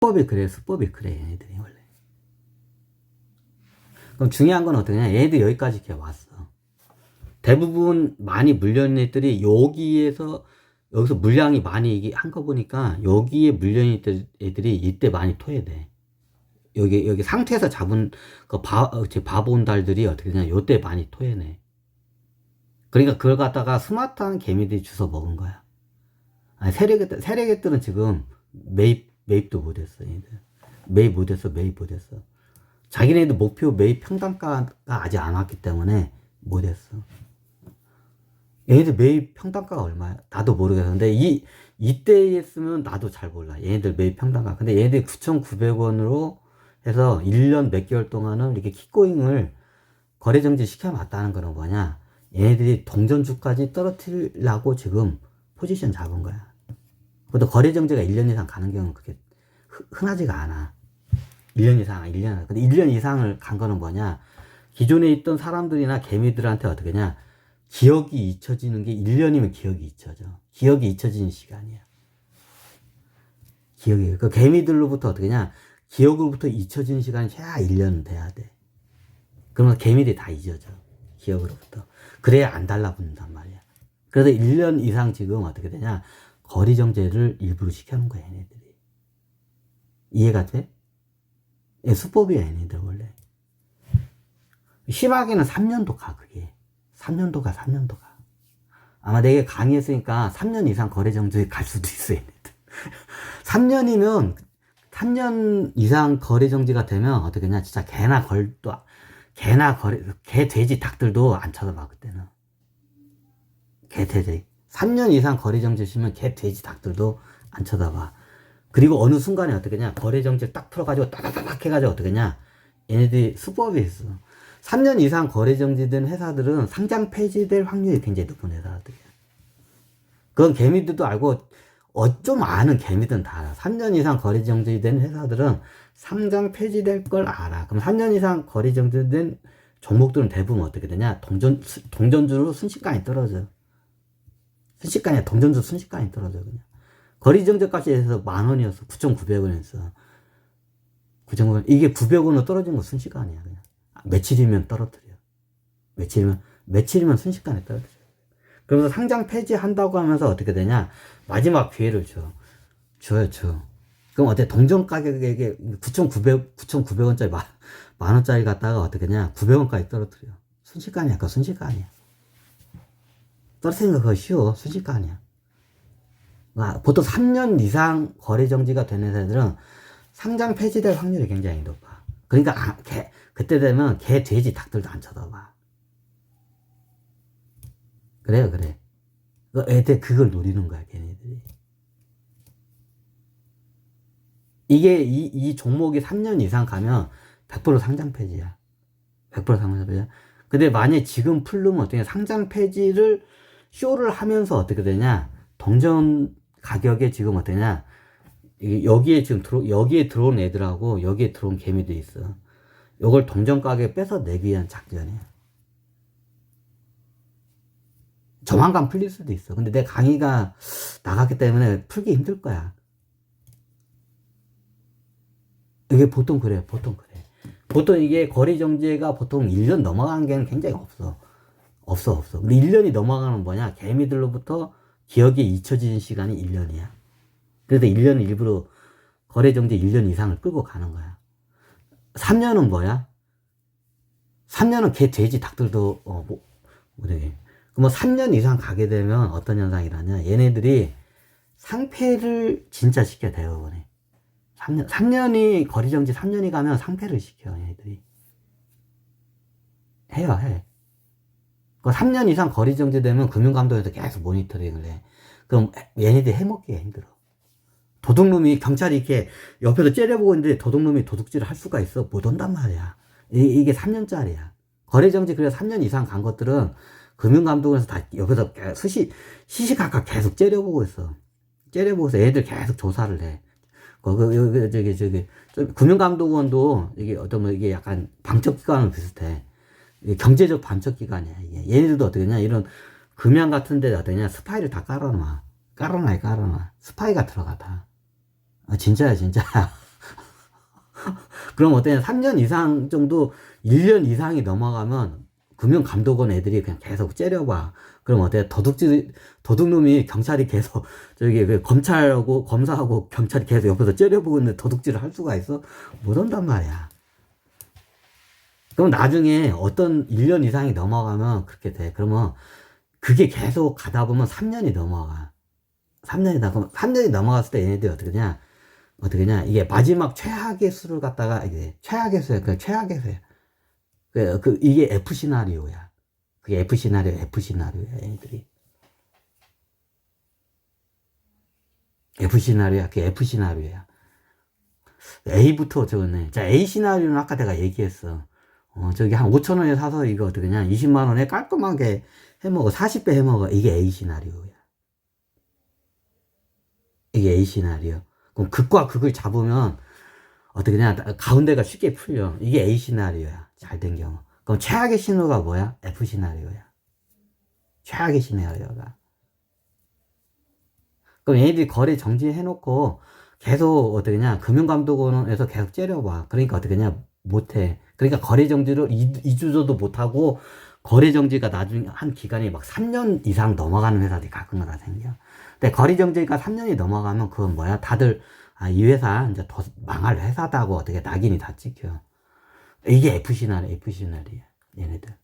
수법이 그래, 얘네들이 원래. 그럼 중요한 건 어떠냐? 얘네들 여기까지 이렇게 왔어. 대부분 많이 물려있는 애들이 여기서 물량이 많이 이게 한 거 보니까 여기에 물려있는 애들이 이때 많이 토해돼. 여기 상태에서 잡은 바보온달들이 어떻게 되냐? 요때 많이 토해내. 그러니까 그걸 갖다가 스마트한 개미들이 주워 먹은 거야. 아니, 세력애들은 지금 매입도 못했어, 얘들. 매입 못했어. 자기네들 목표 매입 평단가가 아직 안 왔기 때문에 못했어. 얘네들 매입 평단가가 얼마야? 나도 모르겠는데, 이때 했으면 나도 잘 몰라. 얘네들 매입 평단가. 근데 얘네들 9,900원으로 해서 1년 몇 개월 동안은 이렇게 킥고잉을 거래정지 시켜놨다는 거는 뭐냐? 얘네들이 동전주까지 떨어뜨리려고 지금 포지션 잡은 거야. 그것도 거래정지가 1년 이상 가는 경우는 그렇게 흔하지가 않아. 1년 이상. 근데 1년 이상을 간 거는 뭐냐? 기존에 있던 사람들이나 개미들한테 어떻게 냐? 기억이 잊혀지는 게 1년이면 기억이 잊혀져. 기억이 잊혀지는 시간이야. 그 개미들로부터 어떻게 냐? 기억으로부터 잊혀지는 시간이 최하 1년은 돼야 돼. 그러면 개미들이 다 잊어져. 기억으로부터. 그래야 안 달라붙는단 말이야. 그래서 1년 이상 지금 어떻게 되냐? 거리정제를 일부러 시켜놓은 거야, 얘네들이. 이해가 돼? 수법이야, 얘네들 원래. 심하게는 3년도 가, 그게. 3년도 가. 아마 내가 강의했으니까 3년 이상 거래정지에 갈 수도 있어, 얘네들. 3년 이상 거래정지가 되면 어떻게 냐? 진짜 개, 돼지, 닭들도 안 쳐다봐, 그때는. 개, 돼지. 3년 이상 거래정지 시면 개, 돼지, 닭들도 안 쳐다봐. 그리고 어느 순간에 어떻게 냐? 거래정지를 딱 풀어가지고 따다다닥 해가지고 어떻게 냐? 얘네들이 수법이 있어. 3년 이상 거래정지된 회사들은 상장 폐지될 확률이 굉장히 높은 회사들이야. 그건 개미들도 알고, 좀 아는 개미들은 다 알아. 3년 이상 거래정지된 회사들은 상장 폐지될 걸 알아. 그럼 3년 이상 거래정지된 종목들은 대부분 어떻게 되냐? 동전주로 순식간에 떨어져. 동전주 순식간에 떨어져, 그냥. 거래정지값이 해서 10,000원이었어. 9,900원이었어. 9,900원. 이게 900원으로 떨어진 거 순식간이야, 그냥. 며칠이면 떨어뜨려. 며칠이면 순식간에 떨어뜨려. 그러면서 상장 폐지한다고 하면서 어떻게 되냐? 마지막 기회를 줘. 그럼 어때? 동전 가격에 9,900원짜리 만원짜리 갖다가 어떻게 되냐? 900원까지 떨어뜨려. 순식간이야. 떨어뜨리는 거 그거 쉬워. 순식간이야. 보통 3년 이상 거래정지가 되는 회사들은 상장 폐지될 확률이 굉장히 높아. 그러니까 그때 되면 개, 돼지, 닭들도 안 쳐다봐. 그래. 애들 그걸 노리는 거야, 걔네들이. 이 종목이 3년 이상 가면 100% 상장 폐지야. 100% 상장 폐지야. 근데 만약에 지금 풀르면 어떻게 상장 폐지를 쇼를 하면서 어떻게 되냐? 동전 가격에 지금 어떠냐? 여기에 들어온 애들하고 여기에 들어온 개미들이 있어. 요걸 동전 가격에 뺏어내기 위한 작전이야. 조만간 풀릴 수도 있어. 근데 내 강의가 나갔기 때문에 풀기 힘들 거야. 이게 보통 그래. 보통 이게 거래정지가 보통 1년 넘어가는 게 굉장히 없어. 근데 1년이 넘어가는 뭐냐? 개미들로부터 기억에 잊혀지는 시간이 1년이야. 그래서 1년은 일부러 거래정지 1년 이상을 끌고 가는 거야. 3년은 뭐야? 3년은 개, 돼지, 닭들도, 그럼 3년 이상 가게 되면 어떤 현상이라냐? 얘네들이 상패를 진짜 시켜, 대부분에. 3년이, 거래정지 3년이 가면 상패를 시켜, 얘네들이. 해. 그 3년 이상 거래정지 되면 금융감독에서 계속 모니터링을 해. 그럼 얘네들이 해먹기가 힘들어. 도둑놈이, 경찰이 이렇게 옆에서 째려보고 있는데 도둑놈이 도둑질을 할 수가 있어? 못 온단 말이야. 이게 3년짜리야. 거래정지 그래서 3년 이상 간 것들은 금융감독원에서 다 옆에서 시시각각 계속 째려보고 있어. 애들 계속 조사를 해. 금융감독원도 이게 이게 약간 방첩기관은 비슷해. 경제적 방첩기관이야, 이게. 얘네들도 어떻게 냐 이런 금양 같은 데 어떠냐? 스파이를 다 깔아놔. 스파이가 들어가, 다. 진짜야. 그럼 어때요? 3년 이상 정도, 1년 이상이 넘어가면 금융감독원 애들이 그냥 계속 째려봐. 그럼 어때요? 도둑놈이 경찰이 계속, 저기, 그 검찰하고, 검사하고 경찰이 계속 옆에서 째려보고 있는데 도둑질을 할 수가 있어? 못 한단 말이야. 그럼 나중에 어떤 1년 이상이 넘어가면 그렇게 돼. 그러면 그게 계속 가다 보면 3년이 넘어가. 3년이 넘어갔을 때 얘네들이 어떻게 냐, 이게 마지막 최악의 수를 갖다가, 이게 최악의 수야. 그 최악의 수야. 이게 F 시나리오야. 그게 F 시나리오야, 얘네들이. F 시나리오야. 그게 F 시나리오야. A부터 적었네. 자, A 시나리오는 아까 내가 얘기했어. 저기 한 5,000원에 사서 이거 어떻게냐. 20만원에 깔끔하게 해먹어. 40배 해먹어. 이게 A 시나리오야. 이게 A 시나리오. 그럼 극과 극을 잡으면 어떻게냐. 가운데가 쉽게 풀려. 이게 A 시나리오야. 잘 된 경우. 그럼 최악의 신호가 뭐야? F 시나리오야. 최악의 시나리오가. 그럼 얘네들이 거래 정지해놓고 계속 어떻게냐. 금융감독원에서 계속 째려봐. 그러니까 어떻게냐. 못해. 그러니까 거래 정지를 2주조도 못하고 거래 정지가 나중에 한 기간이 막 3년 이상 넘어가는 회사들이 가끔가다 생겨. 근데 거래 정지가 3년이 넘어가면 그건 뭐야? 다들 이 회사 이제 더 망할 회사다고 어떻게 낙인이 다 찍혀. 이게 F 시나리오야, 얘네들.